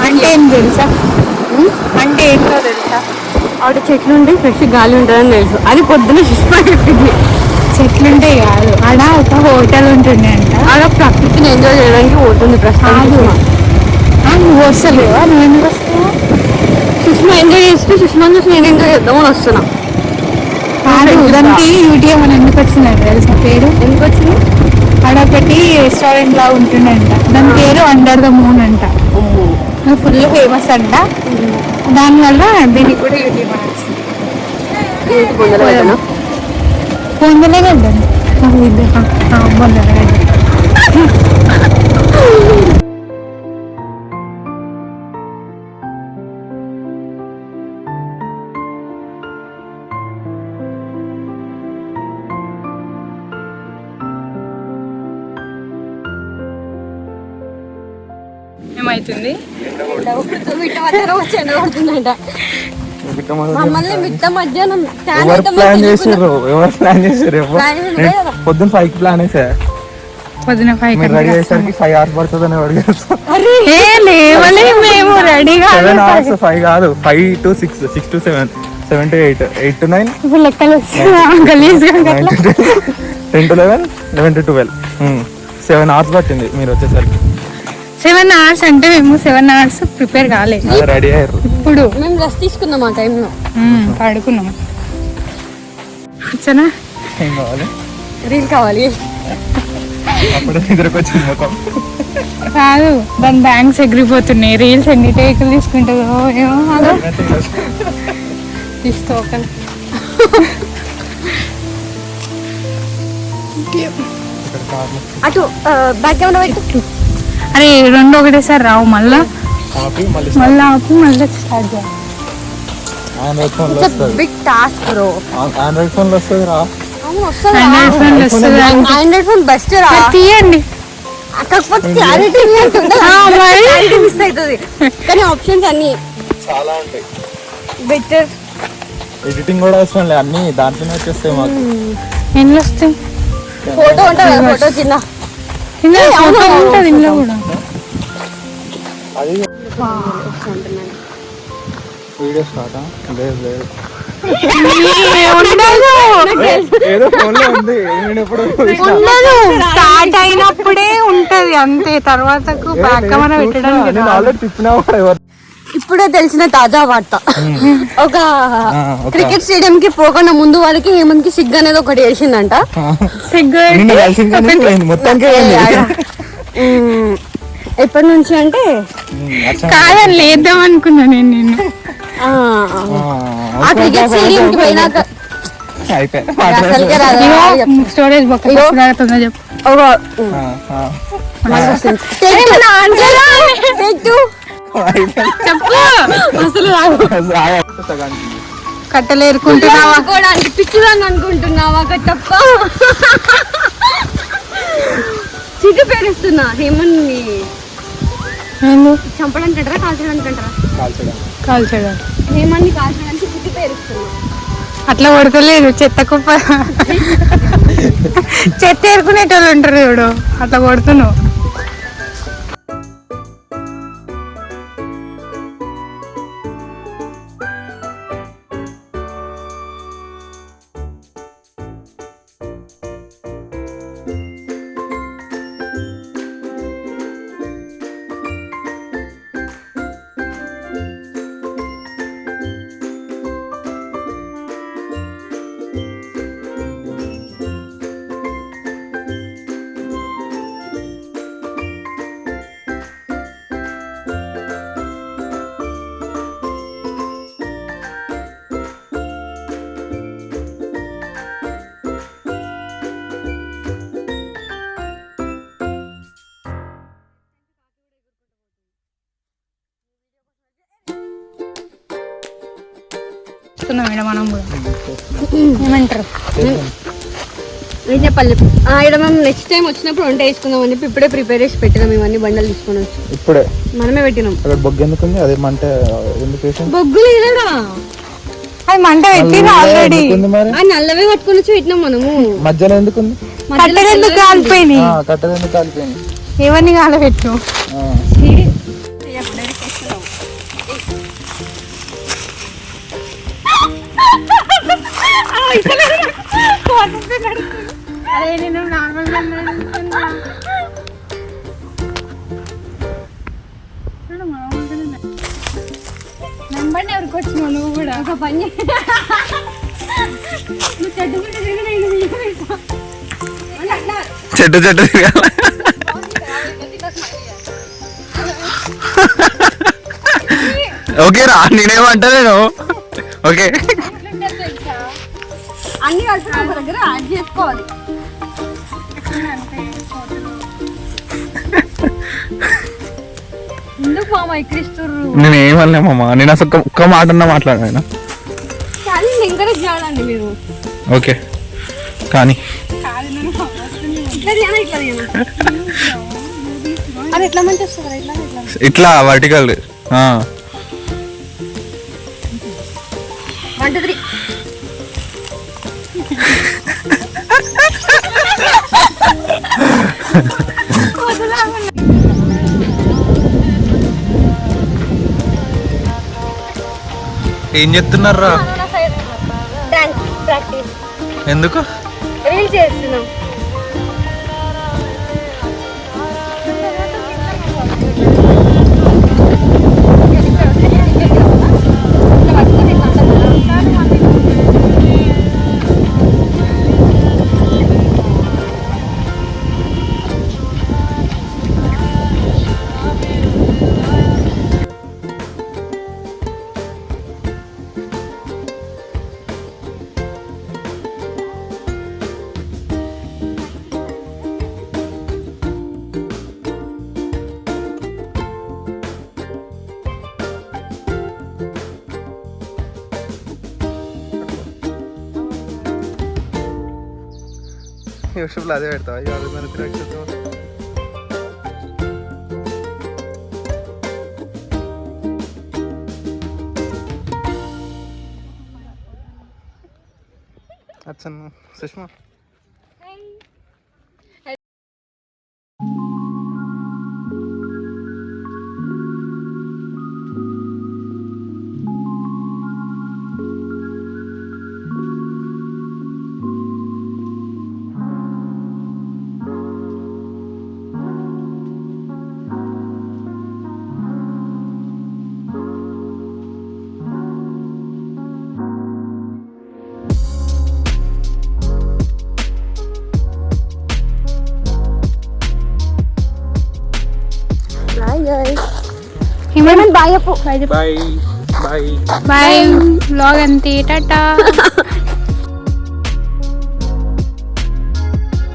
అంటే ఏం తెలుసా? అంటే ఏంటో తెలుసా? ఆవిడ చెట్లు ఉంటే ఫ్రెష్ గాలి ఉంటుందని తెలుసు. అది పొద్దున్న సుష్మా చెప్పింది. చెట్లుంటే కాదు, ఆడ ఒక హోటల్ ఉంటుండే అంట. ఆడ ప్రకృతిని ఎంజాయ్ చేయడానికి పోతుంది ప్రస్తుతం. నువ్వు వస్తలేవా? నువ్వు ఎందుకు వస్తావా? సుష్మా ఎంజాయ్ చేస్తూ సుష్మాని చూసి నేను ఎంజాయ్ చేద్దామని వస్తున్నా. దానికి యూటీఐ మనం ఎందుకు వచ్చిందండి తెలుసా? పేరు ఎందుకు వచ్చింది? ఆడ ఒకటి రెస్టారెంట్ లా ఉంటుండంట. దాని పేరు అండర్ ద మూన్ అంట. ఫుల్ ఫేమస్ అంట. దానివల్ల దీనికి కూడా యూటీఐ వచ్చింది. పొందలేగడ్డ ఏమైతుంది? మమ్మల్ని మిట్ట మధ్యాహ్నం ప్లాన్ చేసారు. ఎవరు ప్లాన్ చేసారు? పొద్దున్న 5 ప్లాన్ వేసా. పొద్దున 5 రెడీ అయ్యేసరికి 5 hours పడుతుందని మేము రెడీగా 7 hours. 5 కాదు, 5 to 6, 6 to 7, 7 to 8, 8 to 9, ఇప్పుడు లెక్కలు 10 to 11, 11 to 12. 7 hours పట్టింది మీరు వచ్చేసరికి. 7 hours అంటే మేము 7 hours ప్రిపేర్ కాలేదు. రెడీ అయ్యారు. ఇప్పుడు మేము రెస్ట్ తీసుకున్నాం ఆ టైంలో. పడుకున్నాం. వచ్చానా? ఏం కావాలి? రీల్ కావాలి. అప్పుడే నిద్రకు వచ్చింది మొత్తం. కాదు, దాని బ్యాంక్స్ ఎగిరిపోతున్నాయి. రీల్స్ ఎన్ని టేకులు తీసుకుంటుందో ఏమో. తీసుకోకలు అటు బ్యాక్ కెమెరా పెట్టు. అరే 2 ఒకటేసారి రావు. మళ్ళీ ఆపి మళ్ళీ స్టార్ట్ చేయాలి. Big task bro. Android phone లో వస్తుంది రా. ఆండ్రాయిడ్ ఫోన్ బెస్ట్ రా. తీయండి. కాకపోతే క్లారిటీ మిస్ అవుతుంది. కానీ ఆప్షన్స్ అన్ని చాలా ఉంటాయి. బెటర్. ఎడిటింగ్ కూడా అవసరం లేదు, అన్ని దాంట్లోనే వచ్చేస్తాయి మాకు. ఎన్ని వస్తాయి? ఫోటో ఉంటుంది, ఫోటో చిన్న ఉంటుంది ఇంట్లో కూడా. అది వీడియో స్టార్ట్ లేదు లేదు ఏదో ఫోన్ లో ఉంది. స్టార్ట్ అయినప్పుడే ఉంటది అంతే. తర్వాతకు బ్యాక్ కెమెరా పెట్టడానికి ఆల్రెడీ తిప్పినా. ఇప్పుడే తెలిసిన తాజా వార్త. ఒక క్రికెట్ స్టేడియం కి పోకుండా ముందు వాళ్ళకి హేమంత్ కి సిగ్గు అనేది ఒకటి వేసిందంట. సిగ్గు ఎప్పటి నుంచి అంటే కాదని లేద్దాం అనుకున్నా నేను. ఆ క్రికెట్ స్టేడియం కి పోయినాక స్టోరేజ్ చెప్పు. కట్టెలు ఏరుకుంటున్నావా? పిచ్చిదాన్ని అనుకుంటున్నావా? కట్టప్ప సిగ్గు పేరుస్తున్నా. హేమన్ని చంపడానికి అంటారా, కాల్చడానికి అంటారా? కాల్చడం. హేమన్ని కాల్చడానికి సిగ్గు పేరుస్తున్నా. అట్లా కొడతలేదు. చెత్త కుప్ప చెత్త ఏరుకునేటోళ్ళు ఉంటారు చూడు, అట్లా కొడుతున్నావు. మనం కూడా ఏమంటారు? ఏం చెప్పాలి? ఇక్కడ మేము నెక్స్ట్ టైం వచ్చినప్పుడు వంట వేసుకుందాం అని చెప్పి ఇప్పుడే ప్రిపేర్ చేసి పెట్టినాం. ఇవన్నీ బండలు తీసుకొని వచ్చి ఇప్పుడే మనమే పెట్టినాం. బొగ్గు ఎందుకుంది? అదే మంట ఎందుకు? బొగ్గు లేదా? అది మంట పెట్టినా ఆల్రెడీ. ఆ నల్లవే పట్టుకొని వచ్చి పెట్టినాం మనము. మధ్యలో ఎందుకుంది? కట్టెలు ఎందుకు కాలిపోయినాయి? కట్టెలు ఎందుకు కాలిపోయినాయి? ఎవరిని కాలబెట్టు అదే నేను నార్మల్గా నంబర్ని ఎవరికి వచ్చినావు నువ్వు కూడా ఒక పని నువ్వు చెడ్డుకుంటే చెట్టు చెట్టు తిరగాల. ఓకే రా, నేనేమంటా నేను. ఓకే అన్ని కలిసి ఒక దగ్గర యాడ్ చేసుకోవాలి. ఎందుకు మామ ఎక్కిరిస్తుర్రు? నేను ఏమన్నామమ్మా, నేను అసలు ఒక్క మాట అన్నా మాట్లాడాను. కానీ ఎంకరేజ్ చేయాలండి మీరు. ఓకే కానీ ఇట్లా తీయనా, ఇట్లా తీయనా? అది ఎట్లా మంచి వస్తుంది? ఇట్లా ఇట్లా ఇట్లా వర్టికల్. 1 2 3 ఏం చెప్తున్నారా? Dance practice. ఎందుకు? రీల్ చేస్తున్నాం. యూట్యూబ్లో అదే పెడతావా? అచ్చా సుష్మా హిమేమన్ బాయ్ చెప్పు. Bye bye bye. వ్లాగ్ అంతే, టాటా.